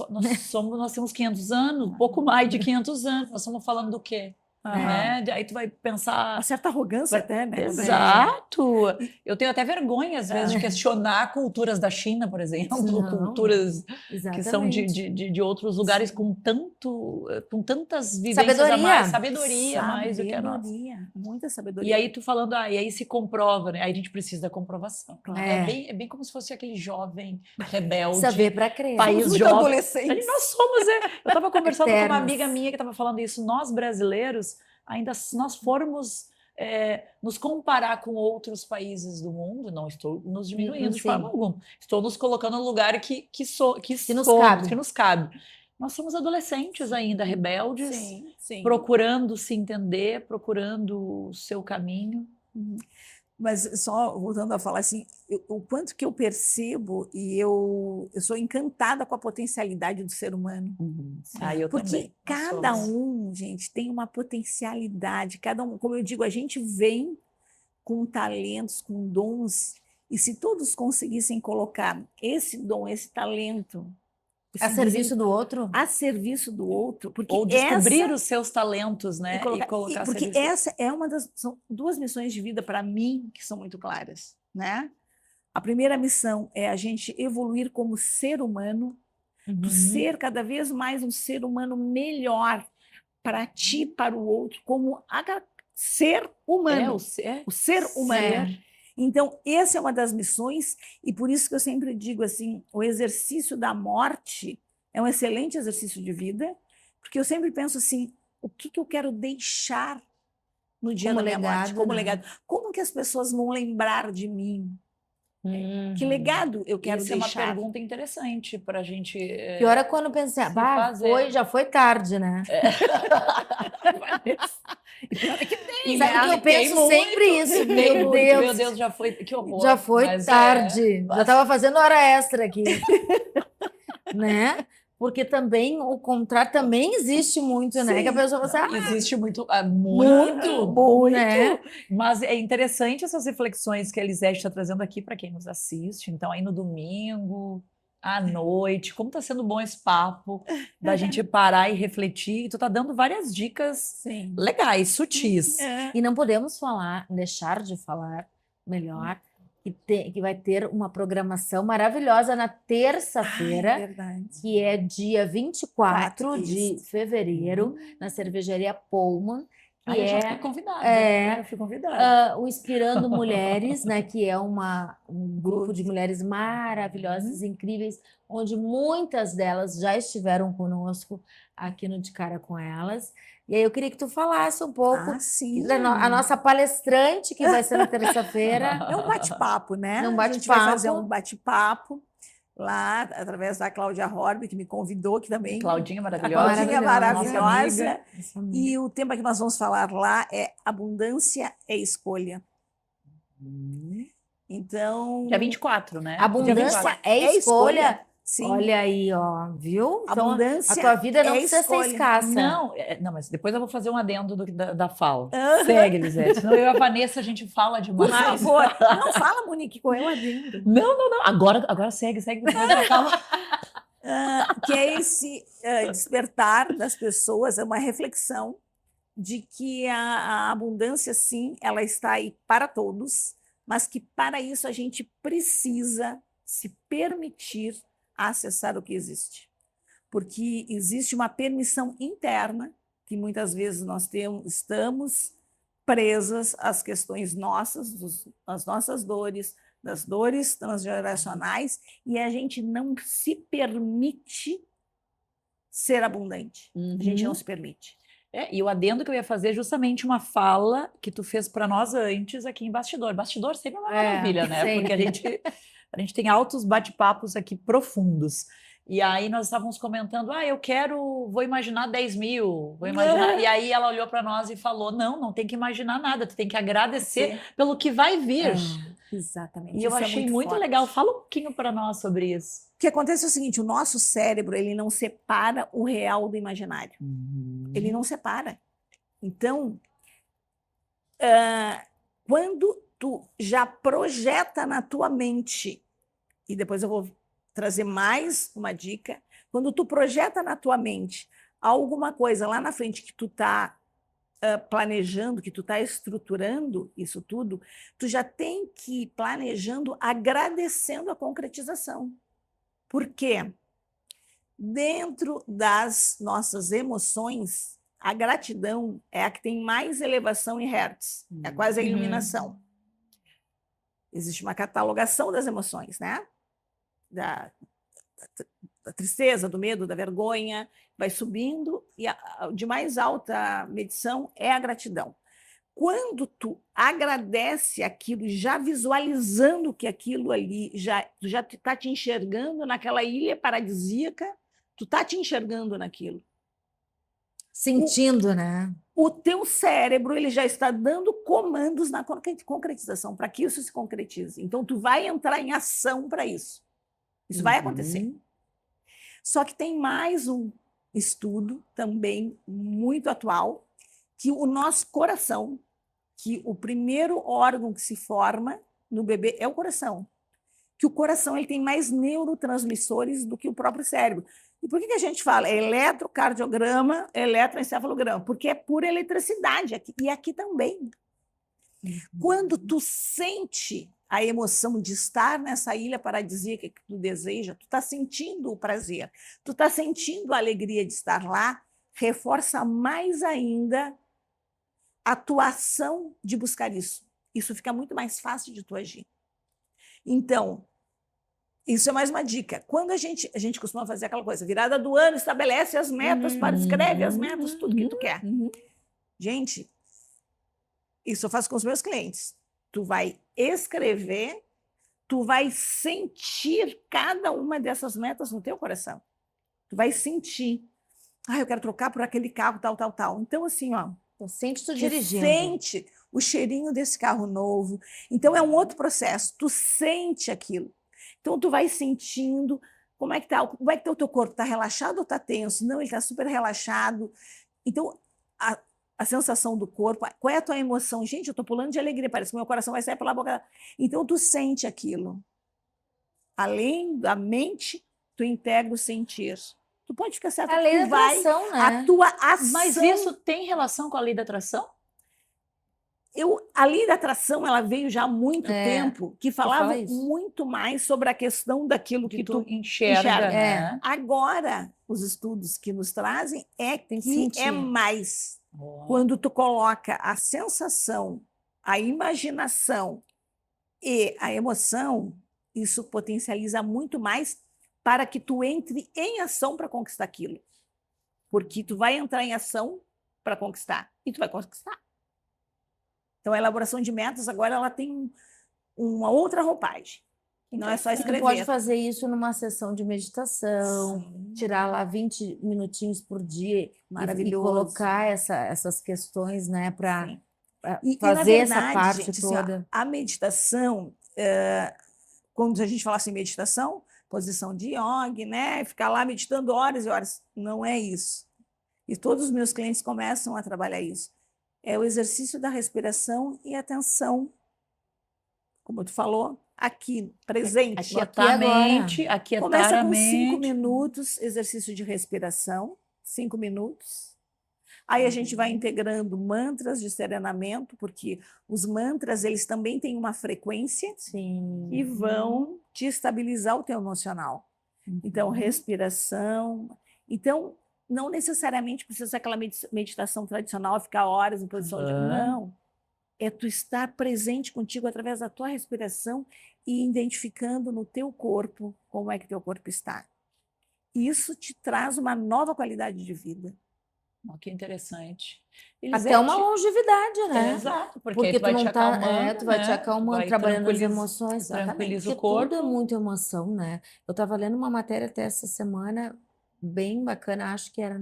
temos 500 anos, um pouco mais de 500 anos. Nós estamos falando do quê? Aham. Né? Aí tu vai pensar. Uma certa arrogância até, né? Exato! Eu tenho até vergonha, às vezes, de questionar culturas da China, por exemplo, Não, culturas que são exatamente. de outros lugares Sim. com tantas vivências a mais, sabedoria mais do que a nossa. Sabedoria, muita E sabedoria. aí tu falando, e aí se comprova, né? Aí a gente precisa da comprovação. Claro. É bem como se fosse aquele jovem rebelde. Saber para crer. País Somos muito jovem. adolescentes. Nós somos, Eu estava conversando com uma Eternos. amiga minha que estava falando isso. Nós, brasileiros, ainda se nós formos nos comparar com outros países do mundo, não estou nos diminuindo de Sim. forma alguma. Estou nos colocando no lugar que nos somos, cabe. que nos cabe. Nós somos adolescentes ainda, rebeldes, Sim, sim. procurando se entender, procurando o seu caminho. Mas só voltando a falar assim, o quanto que eu percebo e eu sou encantada com a potencialidade do ser humano. Eu Porque também. Nós cada somos. gente, tem uma potencialidade, cada um, como eu digo, a gente vem com talentos, com dons, e se todos conseguissem colocar esse dom, esse talento, A serviço do outro? a serviço do outro, porque Ou descobrir essa, os seus talentos, né? E colocar a porque serviço. essa é uma das, são duas missões de vida para mim que são muito claras, né? A primeira missão é a gente evoluir como ser humano, do ser cada vez mais um ser humano melhor para ti, para o outro, como ser humano, o ser humano. Então, essa é uma das missões, e por isso que eu sempre digo assim, o exercício da morte é um excelente exercício de vida, porque eu sempre penso assim, o que eu quero deixar no dia Como da minha morte, legado, como né? legado? Como que as pessoas vão lembrar de mim? Que legado eu quero Essa é uma deixar? pergunta interessante para a gente. Pior é quando pensa, se fazer. já foi tarde, né? E pior é que tem, Sabe né? que eu Tem penso muito, sempre isso, tem meu muito. Deus. Meu Deus, já foi, que horror. Já foi Mas tarde. Já estava fazendo hora extra aqui. Né? Porque também o contrário também existe muito, né? Sim. Que a pessoa fala assim, existe muito, muito, né? Mas é interessante essas reflexões que a Elisete está trazendo aqui para quem nos assiste. Então, aí no domingo, à noite, como está sendo bom esse papo da gente parar e refletir. E tu está dando várias dicas Sim. legais, sutis. E não podemos deixar de falar melhor, que vai ter uma programação maravilhosa na terça-feira, Verdade. que é dia 24 Isso. de fevereiro, na cervejaria Pullman, que Aí eu já é fui convidada. Eu fui convidada. o Inspirando Mulheres, né, que é um grupo de mulheres maravilhosas, incríveis, onde muitas delas já estiveram conosco aqui no De Cara com Elas. E aí eu queria que tu falasse um pouco Sim. a nossa palestrante, que vai ser na terça-feira. É um bate-papo, né? É um A gente vai bate-papo. fazer um bate-papo lá, através da Cláudia Horby, que me convidou, que também... Claudinha A maravilhosa. Claudinha é Nossa maravilhosa. amiga. E o tema que nós vamos falar lá é Abundância é Escolha. Então... Dia 24, né? Abundância Dia 24. é escolha. Sim. Olha aí, ó, viu? Então, Abundância a tua vida não é precisa escolha. ser escassa. Não, mas depois eu vou fazer um adendo da fala. Segue, Elisete. Senão eu e a Vanessa, a gente fala demais. Por favor, não fala, Monique, correu adendo. Não. Agora segue. Depois eu falo. Que é esse despertar das pessoas, é uma reflexão de que a abundância, sim, ela está aí para todos, mas que para isso a gente precisa se permitir acessar o que existe. Porque existe uma permissão interna que muitas vezes nós estamos presas às questões nossas, às nossas dores, das dores transgeracionais, e a gente não se permite ser abundante. A gente não se permite. E o adendo que eu ia fazer é justamente uma fala que tu fez para nós antes aqui em bastidor. Bastidor sempre é uma maravilha, né? sempre. Porque a gente tem altos bate-papos aqui profundos. E aí nós estávamos comentando, vou imaginar 10 mil, vou imaginar. E aí ela olhou para nós e falou, não tem que imaginar nada, tu tem que agradecer pelo que vai vir. Exatamente. E eu achei muito legal. Fala um pouquinho para nós sobre isso. O que acontece é o seguinte, o nosso cérebro, ele não separa o real do imaginário. Ele não separa. Então, quando tu já projeta na tua mente, e depois eu vou trazer mais uma dica, Quando tu projeta na tua mente alguma coisa lá na frente que tu está planejando, que tu está estruturando isso tudo, tu já tem que ir planejando, agradecendo a concretização. Por quê? Dentro das nossas emoções, a gratidão é a que tem mais elevação em hertz, é quase a iluminação. Existe uma catalogação das emoções, né? Da tristeza, do medo, da vergonha, vai subindo, e de mais alta medição é a gratidão. Quando tu agradece aquilo, já visualizando que aquilo ali, tu já está te enxergando naquela ilha paradisíaca, tu está te enxergando naquilo. Sentindo, né? O teu cérebro ele já está dando comandos na concretização, para que isso se concretize. Então, tu vai entrar em ação para isso. Isso vai acontecer. Só que tem mais um estudo também muito atual, que o nosso coração, que o primeiro órgão que se forma no bebê é o coração. Que o coração ele tem mais neurotransmissores do que o próprio cérebro. E por que a gente fala eletrocardiograma, eletroencefalograma? Porque é pura eletricidade aqui, e aqui também. Quando tu sente a emoção de estar nessa ilha paradisíaca que tu deseja, tu está sentindo o prazer, tu está sentindo a alegria de estar lá, reforça mais ainda a tua ação de buscar isso. Isso fica muito mais fácil de tu agir. Então, isso é mais uma dica. Quando a gente costuma fazer aquela coisa, virada do ano, estabelece as metas, escreve as metas, tudo que tu quer. Gente, isso eu faço com os meus clientes. Tu vai escrever, tu vai sentir cada uma dessas metas no teu coração. Tu vai sentir. Eu quero trocar por aquele carro, tal, tal, tal. Então, assim, ó. Sente tu dirigindo. Sente o cheirinho desse carro novo. Então, é um outro processo. Tu sente aquilo. Então, tu vai sentindo como é que tá o teu corpo. Está relaxado ou está tenso? Não, ele está super relaxado. Então, a sensação do corpo, qual é a tua emoção? Gente, eu estou pulando de alegria, parece que meu coração vai sair pela boca. Então, tu sente aquilo. Além da mente, tu integra o sentir. Tu pode ficar certo. A lei da atração, né? A tua ação. Mas isso tem relação com a lei da atração? A lei da atração ela veio já há muito tempo, que falava muito mais sobre a questão daquilo que tu enxerga. Né? Agora, os estudos que nos trazem que é mais. Oh. Quando tu coloca a sensação, a imaginação e a emoção, isso potencializa muito mais para que tu entre em ação para conquistar aquilo. Porque tu vai entrar em ação para conquistar e tu vai conquistar. Então, a elaboração de metas agora ela tem uma outra roupagem. Não é só escrever. Você pode fazer isso numa sessão de meditação, tirar lá 20 minutinhos por dia e colocar essas questões, né, para fazer essa parte gente, toda. Assim, a meditação, quando a gente fala assim, meditação, posição de yoga, né, ficar lá meditando horas e horas, não é isso. E todos os meus clientes começam a trabalhar isso. É o exercício da respiração e atenção, como tu falou, aqui, presente. Aquietar a mente, Começa com 5 minutos, exercício de respiração, 5 minutos. Aí a gente vai integrando mantras de serenamento, porque os mantras, eles também têm uma frequência e vão te estabilizar o teu emocional. Então, respiração. Então, não necessariamente precisa ser aquela meditação tradicional, ficar horas em posição de... Não. É tu estar presente contigo através da tua respiração e identificando no teu corpo como é que teu corpo está. Isso te traz uma nova qualidade de vida. Que interessante. Até uma longevidade, né? Exato, porque tu vai te acalmando, tu vai te acalmando, trabalhando as emoções. Tranquiliza o porque corpo. tudo é muita emoção, né? Eu estava lendo uma matéria até essa semana, bem bacana, acho que era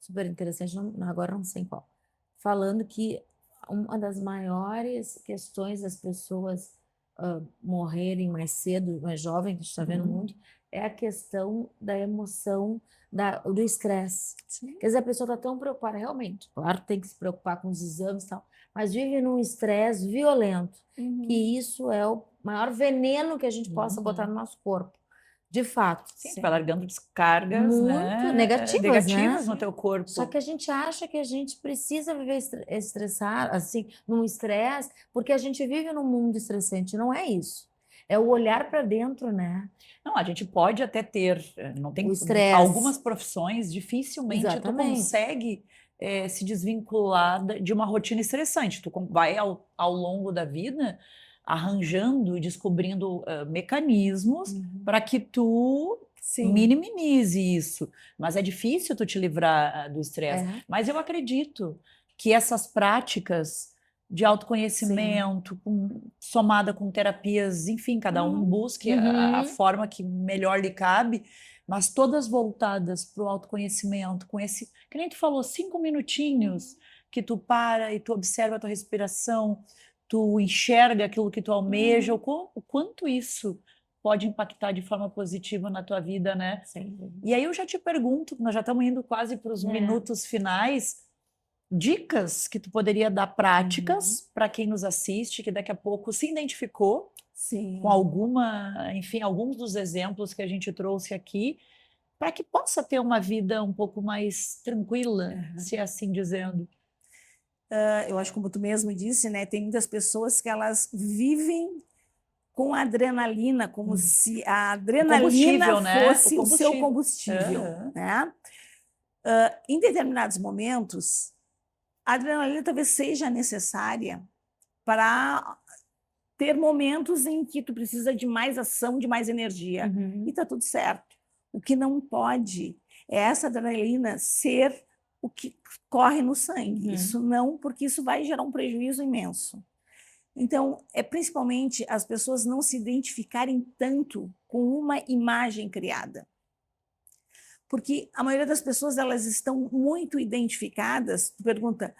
super interessante, agora não sei qual, falando que uma das maiores questões das pessoas morrerem mais cedo, mais jovem, que a gente está vendo muito, é a questão da emoção, do estresse. Quer dizer, a pessoa está tão preocupada, realmente, claro, tem que se preocupar com os exames e tal, mas vive num estresse violento, que isso é o maior veneno que a gente possa botar no nosso corpo. De fato. Sim, tu Sim. vai largando descargas, Muito né, negativas, negativas né? no teu corpo. Só que a gente acha que a gente precisa viver estressar, assim, num estresse, porque a gente vive num mundo estressante. Não é isso. É o olhar para dentro, né? Não, a gente pode até ter, não O tem estresse. algumas profissões, dificilmente tu Exatamente. consegue se desvincular de uma rotina estressante. Tu vai ao longo da vida arranjando e descobrindo mecanismos para que tu Sim. minimize isso. Mas é difícil tu te livrar do estresse. É. Mas eu acredito que essas práticas de autoconhecimento, somada com terapias, enfim, cada um busque a Uhum. forma que melhor lhe cabe, mas todas voltadas para o autoconhecimento, com esse, que nem tu falou, 5 minutinhos que tu para e tu observa a tua respiração, tu enxerga aquilo que tu almeja, o quanto isso pode impactar de forma positiva na tua vida, né? Sim. E aí eu já te pergunto, nós já estamos indo quase para os minutos finais, dicas que tu poderia dar práticas para quem nos assiste, que daqui a pouco se identificou Sim. com alguma, enfim, alguns dos exemplos que a gente trouxe aqui, para que possa ter uma vida um pouco mais tranquila, se é assim dizendo. Eu acho, como tu mesmo disse, né, tem muitas pessoas que elas vivem com adrenalina, como se a adrenalina combustível, né? fosse O o seu combustível. combustível, Aham. né? Em determinados momentos, a adrenalina talvez seja necessária para ter momentos em que tu precisa de mais ação, de mais energia. E tá tudo certo. O que não pode é essa adrenalina ser o que corre no sangue. Isso não, porque isso vai gerar um prejuízo imenso. Então, é principalmente as pessoas não se identificarem tanto com uma imagem criada. Porque a maioria das pessoas, elas estão muito identificadas. Tu pergunta,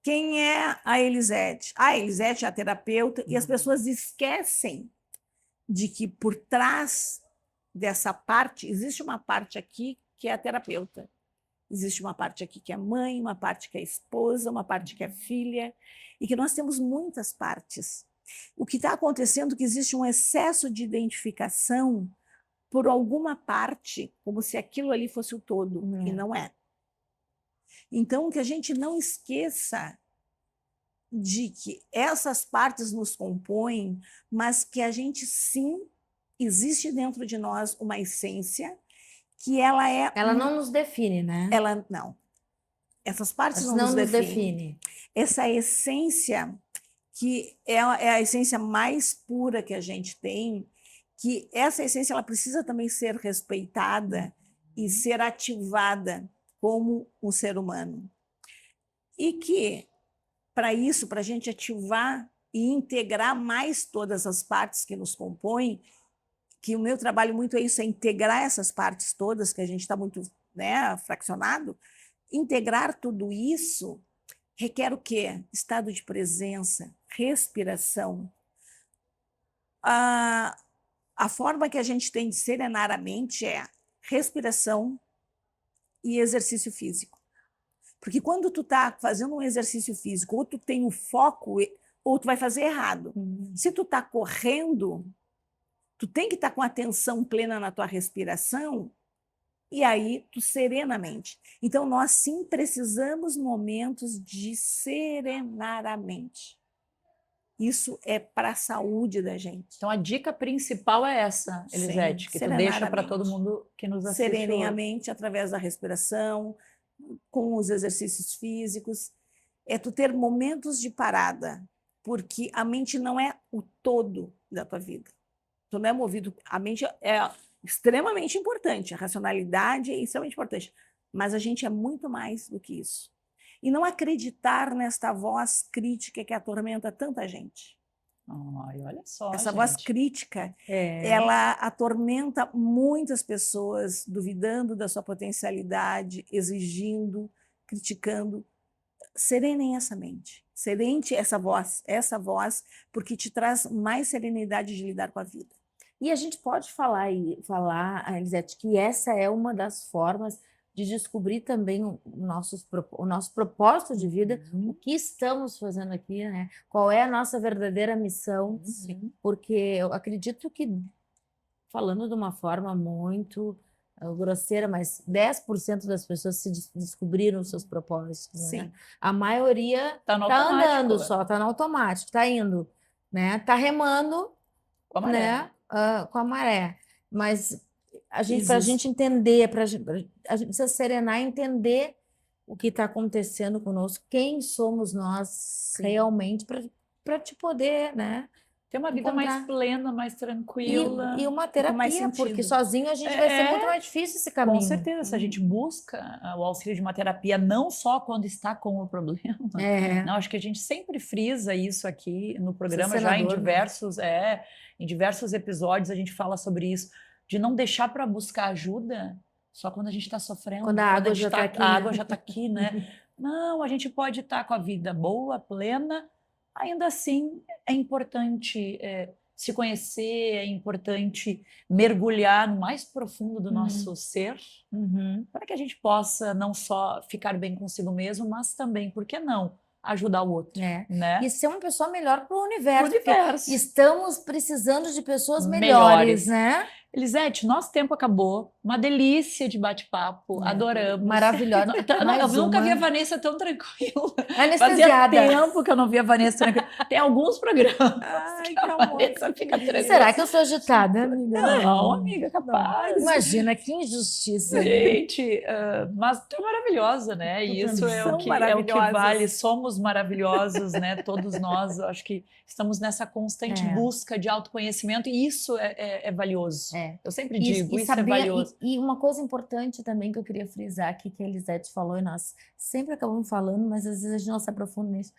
quem é a Elisete? A Elisete é a terapeuta, e as pessoas esquecem de que por trás dessa parte, existe uma parte aqui que é a terapeuta. Existe uma parte aqui que é mãe, uma parte que é esposa, uma parte que é filha, e que nós temos muitas partes. O que está acontecendo é que existe um excesso de identificação por alguma parte, como se aquilo ali fosse o todo, e não é. Então, que a gente não esqueça de que essas partes nos compõem, mas que a gente, sim, existe dentro de nós uma essência que ela é... Ela não nos define, né? Ela não. Essas partes Mas não não nos definem. Essa essência, que é a essência mais pura que a gente tem, que essa essência ela precisa também ser respeitada e ser ativada como um ser humano. E que, para isso, para a gente ativar e integrar mais todas as partes que nos compõem, que o meu trabalho muito é isso, é integrar essas partes todas, que a gente está muito, né, fraccionado. Integrar tudo isso requer o quê? Estado de presença, respiração. A forma que a gente tem de serenar a mente é respiração e exercício físico. Porque quando tu está fazendo um exercício físico, ou tu tem o foco, ou tu vai fazer errado. Se tu está correndo, tu tem que estar com atenção plena na tua respiração, e aí tu serena a mente. Então, nós sim precisamos momentos de serenar a mente. Isso é para a saúde da gente. Então a dica principal é essa, Elisete, que tu deixa para todo mundo que nos assiste Serenem a hoje. mente através da respiração, com os exercícios físicos. É tu ter momentos de parada, porque a mente não é o todo da tua vida. Tu não é movido... A mente é extremamente importante, a racionalidade é extremamente importante, mas a gente é muito mais do que isso. E não acreditar nesta voz crítica que atormenta tanta gente. Ai, olha só, Essa gente. voz crítica, ela atormenta muitas pessoas, duvidando da sua potencialidade, exigindo, criticando. Serenem essa mente, serene essa voz, porque te traz mais serenidade de lidar com a vida. E a gente pode falar, Elisete, que essa é uma das formas de descobrir também o nosso propósito de vida, o que estamos fazendo aqui, né? Qual é a nossa verdadeira missão, porque eu acredito que falando de uma forma muito grosseira, mas 10% das pessoas descobriram os seus propósitos, né? Sim. A maioria Tá no tá automático, andando né? só, tá no automático, tá indo, né? Tá remando, Com a maré. né? Com a maré. Mas pra Existe. gente entender, a gente precisa serenar e entender o que está acontecendo conosco, quem somos nós Sim. realmente, para te poder, né? Ter uma vida mais Encontrar. plena, mais tranquila. E uma com mais terapia, porque sentido. sozinho a gente vai ser muito mais difícil esse caminho. Com certeza, se a gente busca o auxílio de uma terapia, não só quando está com o problema. Não, acho que a gente sempre frisa isso aqui no programa, já em senador, né? diversos episódios a gente fala sobre isso, de não deixar para buscar ajuda só quando a gente está sofrendo. Quando a água já está aqui, a né? água já está aqui, né? Não, a gente pode estar com a vida boa, plena, ainda assim é importante se conhecer, é importante mergulhar no mais profundo do nosso ser, para que a gente possa não só ficar bem consigo mesmo, mas também, por que não, ajudar o outro, né? E ser uma pessoa melhor para o universo. Pro universo. Porque estamos precisando de pessoas Melhores. melhores, né? Elisete, nosso tempo acabou. Uma delícia de bate-papo. Adoramos. Maravilhosa. Eu nunca vi a Vanessa tão tranquila. Anestesiada. Fazia tempo que eu não via a Vanessa tranquila. Tem alguns programas Ai, que a que amor. Vanessa fica tranquila. Será que eu sou agitada, amiga? Não, amiga, capaz. Imagina, que injustiça. Gente, mas tu é maravilhosa, né? E isso é o que vale. Somos maravilhosos, né? Todos nós, eu acho que estamos nessa constante busca de autoconhecimento e isso é valioso. Eu sempre digo, isso é valioso. E uma coisa importante também que eu queria frisar aqui, que a Elisete falou, e nós sempre acabamos falando, mas às vezes a gente não se aprofunda nisso.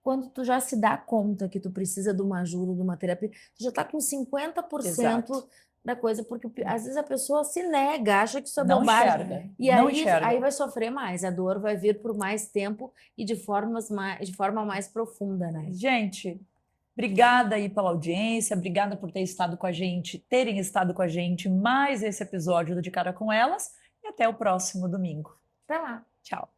Quando tu já se dá conta que tu precisa de uma ajuda, de uma terapia, tu já está com 50% Exato. da coisa, porque às vezes a pessoa se nega, acha que isso é Não bobagem. enxerga. E não aí, enxerga. aí vai sofrer mais, a dor vai vir por mais tempo e de forma mais profunda, né? Gente, obrigada aí pela audiência, obrigada por terem estado com a gente mais esse episódio do De Cara com Elas e até o próximo domingo. Até lá. Tchau.